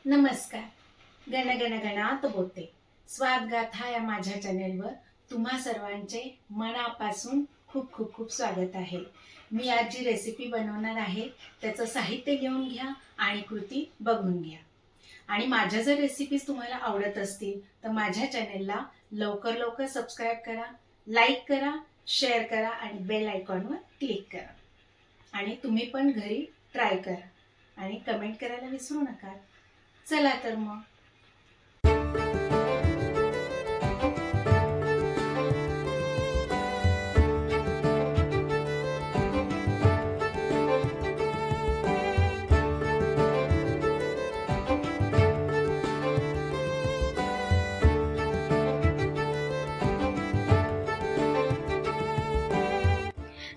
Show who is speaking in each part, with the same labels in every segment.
Speaker 1: नमस्कार. गणगण गणात बोलते. स्वादगाथा या माझ्या चॅनेलवर तुम्हा सर्वांचे मनापासून खूप खूप खूप स्वागत आहे. मी आज जी रेसिपी बनवणार आहे त्याचं साहित्य लिहून घ्या आणि कृती बघून घ्या. आणि माझ्या जर रेसिपीज तुम्हाला आवडत असतील तर माझ्या चॅनेलला लवकर लवकर सबस्क्राईब करा, लाईक करा, शेअर करा आणि बेल आयकॉनवर क्लिक करा. आणि तुम्ही पण घरी ट्राय करा आणि कमेंट करायला विसरू नका. चला तर मग.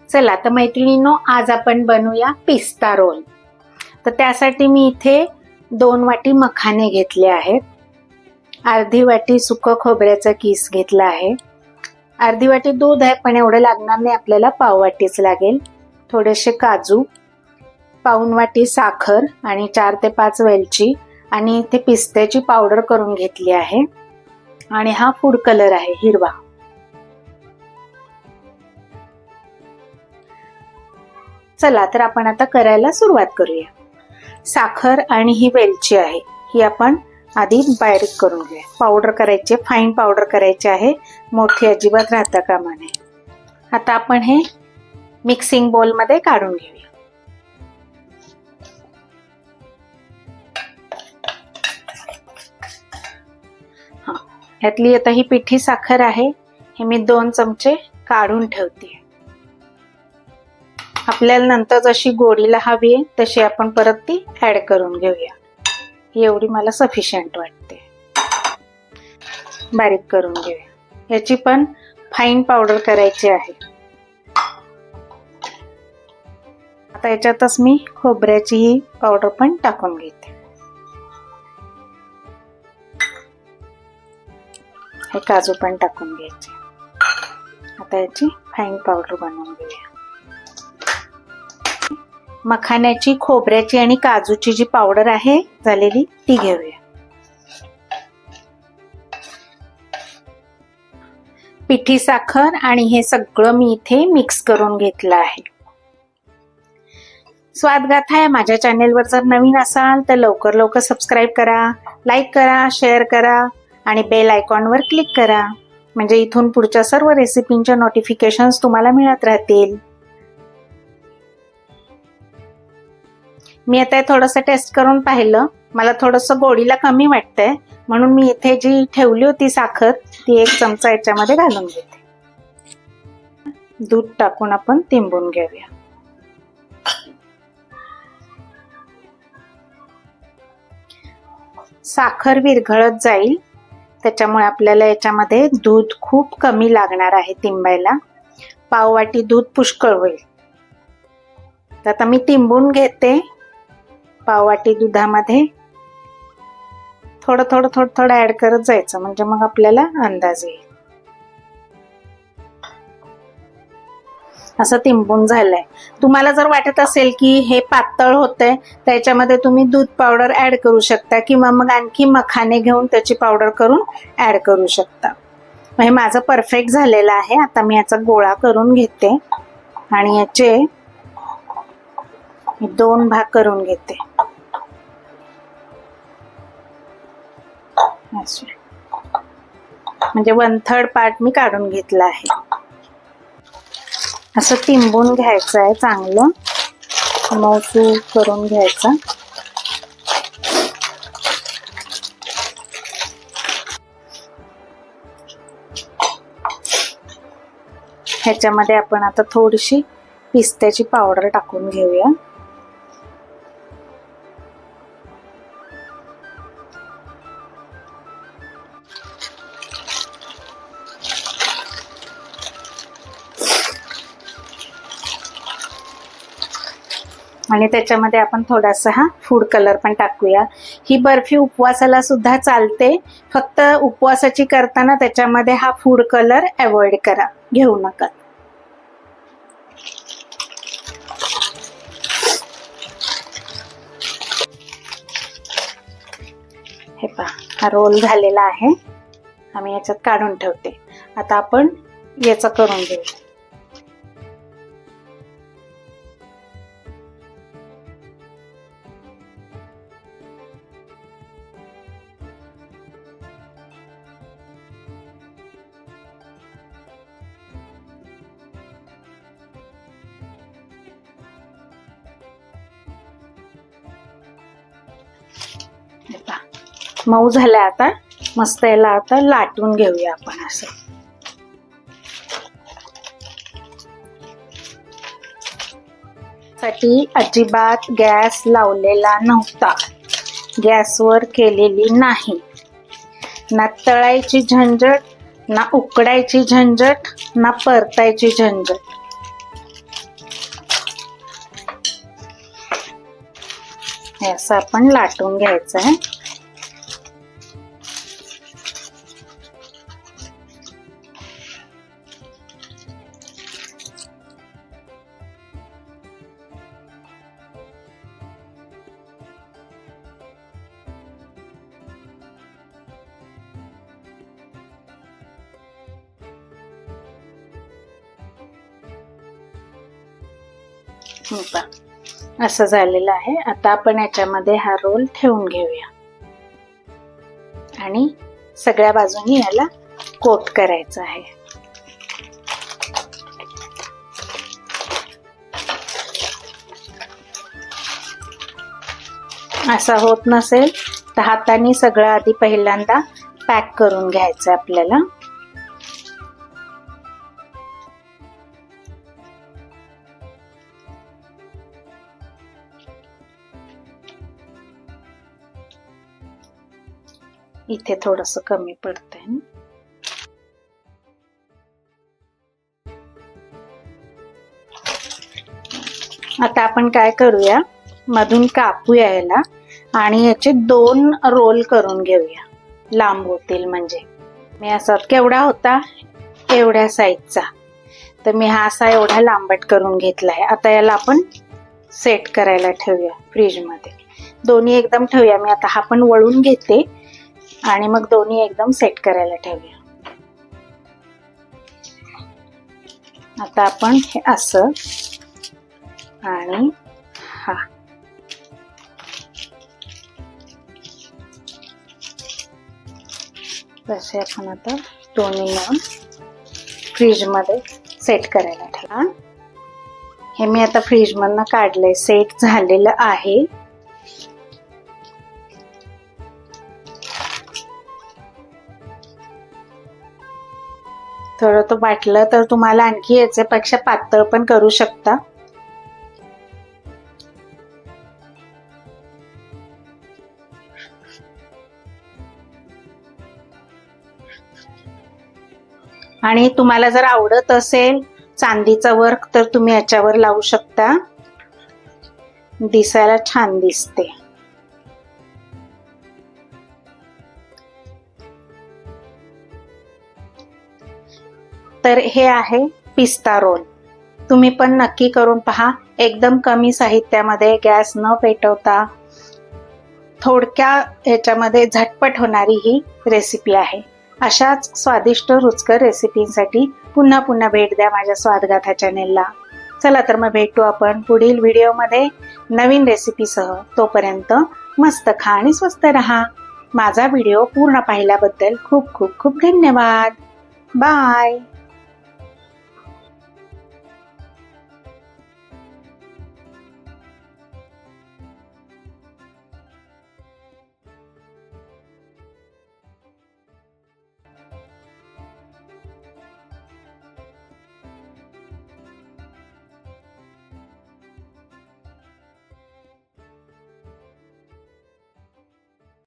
Speaker 1: चला तर मैत्रिणींनो, आज आपण बनवूया पिस्ता रोल. तर त्यासाठी मी इथे 2 वाटी मखाने घेतले आहेत, अर्धी वाटी सुकं खोबऱ्याचा किस घेतला आहे, अर्धी वाटी दूध आहे पण एवढं लागणार नाही आपल्याला, पाव वाटीच लागेल, थोडेसे काजू, पाऊण वाटी साखर आणि 4 ते 5 वेलची आणि इथे पिस्त्याची पावडर करून घेतली आहे आणि हा फूड कलर आहे हिरवा. चला तर आपण आता करायला सुरुवात करूया. साखर आणि ही वेलची आहे ही आपण आधी बारीक करून घेऊया. पावडर करायची, फाईन पावडर करायची आहे, मोठी अजिबात राहता कामा नये. आता आपण हे मिक्सिंग बोल मध्ये काढून घेऊया. यातली आता ही पिठी साखर आहे, हे मी 2 चमचे काढून ठेवते. आपल्याला नंतर जशी गोडीला हवी आहे तशी आपण परत ती ऍड करून घेऊया. एवढी मला सफिशियंट वाटते. बारीक करून घेऊया. याची पण फाईन पावडर करायची आहे. आता याच्यातच मी खोबऱ्याची ही पावडर पण टाकून घेते. हे काजू पण टाकून घ्यायचे. आता याची फाईन पावडर बनवून घेऊया. मखान्याची, खोबऱ्याची आणि काजूची जी पावडर आहे झालेली ती घेऊया. पिठी साखर आणि हे सगळं मी इथे मिक्स करून घेतलं आहे. स्वादगाथा या माझ्या चॅनेलवर जर नवीन असाल तर लवकर लवकर सबस्क्राईब करा, लाईक करा, शेअर करा आणि बेल आयकॉनवर क्लिक करा, म्हणजे इथून पुढच्या सर्व रेसिपींच्या नोटिफिकेशन्स तुम्हाला मिळत राहतील. मी आता थोडंसं टेस्ट करून पाहिलं, मला थोडंसं गोडीला कमी वाटतंय, म्हणून मी इथे जी ठेवली होती साखर ती 1 चमचा याच्यामध्ये घालून घेते. दूध टाकून आपण तिंबून घेऊया. साखर विरघळत जाईल, त्याच्यामुळे आपल्याला याच्यामध्ये दूध खूप कमी लागणार आहे तिंबायला. पाव वाटी दूध पुष्कळ होईल. तर आता मी तिंबून घेते. पाव वाटी दुधामध्ये थोडं थोडं थोडं थोडं ऍड करत जायचं, म्हणजे मग आपल्याला अंदाज येईल. असं तिंबून झालंय. तुम्हाला जर वाटत असेल की हे पातळ होतंय तर याच्यामध्ये तुम्ही दूध पावडर ऍड करू शकता किंवा मग आणखी मखाने घेऊन त्याची पावडर करून ऍड करू शकता. हे माझं परफेक्ट झालेलं आहे. आता मी याचा गोळा करून घेते आणि याचे 2 भाग करून घेते. म्हणजे 1/3 पार्ट मी काढून घेतला आहे. असं तिंबून घ्यायचं आहे, चांगलं मऊसूर करून घ्यायचं. ह्याच्यामध्ये आपण आता थोडीशी पिस्त्याची पावडर टाकून घेऊया. आणि त्याच्यामध्ये आपण थोडासा हा फूड कलर पण टाकूया. ही बर्फी उपवासाला सुद्धा चालते, फक्त उपवासाची करताना त्याच्यामध्ये हा फूड कलर अवॉइड करा, घेऊ नका. हे पहा, हा रोल झालेला आहे. आम्ही याच्यात काढून ठेवते. आता आपण याचा करून घेऊ. मऊ झालं. आता मस्त याला आता लाटून घेऊया आपण असं. साठी अजिबात गॅस लावलेला नव्हता, गॅसवर केलेली नाही. ना तळायची झंझट, ना उकडायची झंझट, ना परतायची झंझट. हे असं आपण लाटून घ्यायचं आहे. असं झालेलं आहे. आता आपण याच्यामध्ये हा रोल ठेवून घेऊया आणि सगळ्या बाजूनी याला कोट करायचं आहे. असा होत नसेल तर हाताने सगळं आधी पहिल्यांदा पॅक करून घ्यायचं आपल्याला. इथे थोडंसं कमी पडतंय. आता आपण काय करूया, मधून कापूया याला आणि याचे 2 रोल करून घेऊया. लांब होतील म्हणजे. मी असा केवढा होता, एवढ्या साईजचा, तर मी हा असा एवढा लांबट करून घेतलाय. आता याला आपण सेट करायला ठेवूया फ्रीज मध्ये. दोन्ही एकदम ठेवूया. मी आता हा पण वळून घेते आणि मग दोन्ही एकदम सेट करायला ठेवूया. आता आपण हे असं आणि हा तसे आपण आता दोन्ही मिळून फ्रीज मध्ये सेट करायला ठेवा. हे मी आता फ्रीज मधनं काढलंय, सेट झालेलं आहे. थोडं तो वाटलं तर तुम्हाला आणखी याच्यापेक्षा पातळ पण करू शकता. आणि तुम्हाला जर आवडत असेल चांदीचा वर्क तर तुम्ही याच्यावर लावू शकता, दिसायला छान दिसते. तर हे आहे पिस्ता रोल. तुम्ही पण नक्की करून पहा. एकदम कमी साहित्यामध्ये, गॅस न पेटवता, थोडक्या ह्याच्यामध्ये झटपट होणारी ही रेसिपी आहे. अशाच स्वादिष्ट रुचकर रेसिपींसाठी पुन्हा पुन्हा भेट द्या माझ्या स्वादगाथा चॅनेलला. चला तर मग भेटू आपण पुढील व्हिडिओमध्ये नवीन रेसिपीसह. तोपर्यंत मस्त खा आणि स्वस्त रहा. माझा व्हिडिओ पूर्ण पाहिल्याबद्दल खूप खूप खूप धन्यवाद. बाय.